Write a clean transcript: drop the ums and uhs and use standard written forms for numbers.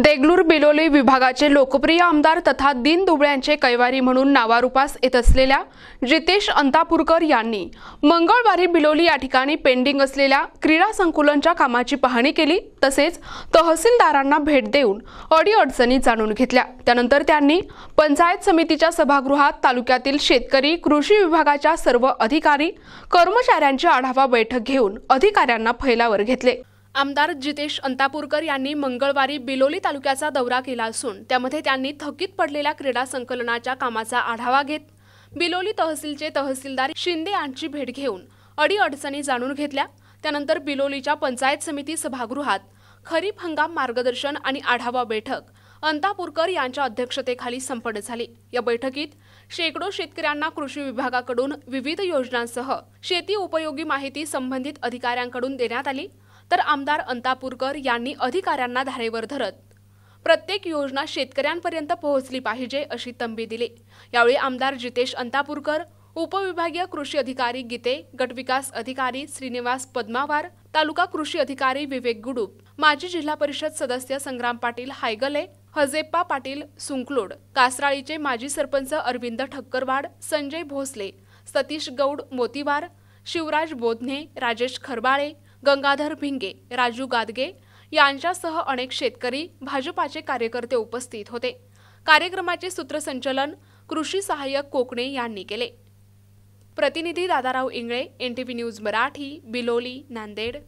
देगलूर बिलोली विभागाचे लोकप्रिय आमदार तथा दीनदुबळ्यांचे कैवारी म्हणून नावारूपास येत असलेल्या जितेश अंतापूरकर यांनी मंगळवारी बिलोली या ठिकाणी पेंडिंग असलेल्या क्रीडा संकुलनच्या कामाची पाहणी केली। तसेच तहसीलदारांना भेट देऊन अडीअडचणी जाणून घेतल्या। त्यानंतर त्यांनी पंचायत समितीच्या सभागृहात तालुक्यातील शेतकरी, कृषी विभागाच्या सर्व अधिकारी, कर्मचाऱ्यांची आढावा बैठक घेऊन अधिकाऱ्यांना फैलावर घेतले। आमदार जितेश अंतापूरकर यांनी मंगळवारी बिलोली तालुक्याचा दौरा केला असून त्यामध्ये त्यांनी थकीत पडलेल्या क्रीडा संकलनाच्या कामाचा आढावा घेत बिलोली तहसीलचे तहसीलदार शिंदे यांची भेट घेऊन अडीअडचणी जाणून घेतल्या। त्यानंतर बिलोलीच्या पंचायत समिती सभागृहात खरीप हंगाम मार्गदर्शन आणि आढावा बैठक अंतापूरकर यांच्या अध्यक्षतेखाली संपन्न झाली। या बैठकीत शेकडो शेतकऱ्यांना कृषी विभागाकडून विविध योजनांसह शेती उपयोगी माहिती संबंधित अधिकाऱ्यांकडून देण्यात आली। तर आमदार अंतापूरकर यांनी अधिकाऱ्यांना धारेवर धरत प्रत्येक योजना शेतकऱ्यांपर्यंत पोहोचली पाहिजे अशी तंबी दिली। यावेळी आमदार जितेश अंतापूरकर, उपविभागीय कृषी अधिकारी गीते, गटविकास अधिकारी श्रीनिवास पद्मावार, तालुका कृषी अधिकारी विवेक गुडुप, माजी जिल्हा परिषद सदस्य संग्राम पाटील हायगले, हजेप्पा पाटील सुंकलोड, कासराळीचे माजी सरपंच अरविंद ठक्करवाड, संजय भोसले, सतीश गौड मोतीवार, शिवराज बोधने, राजेश खरबाळे, गंगाधर भिंगे, राजू गादगे यांच्यासह अनेक शेतकरी, भाजपाचे कार्यकर्ते उपस्थित होते। कार्यक्रमाचे सूत्रसंचालन कृषी सहाय्यक कोकणे यांनी केले। प्रतिनिधी दादाराव इंगळे, NTV न्यूज मराठी, बिलोली, नांदेड।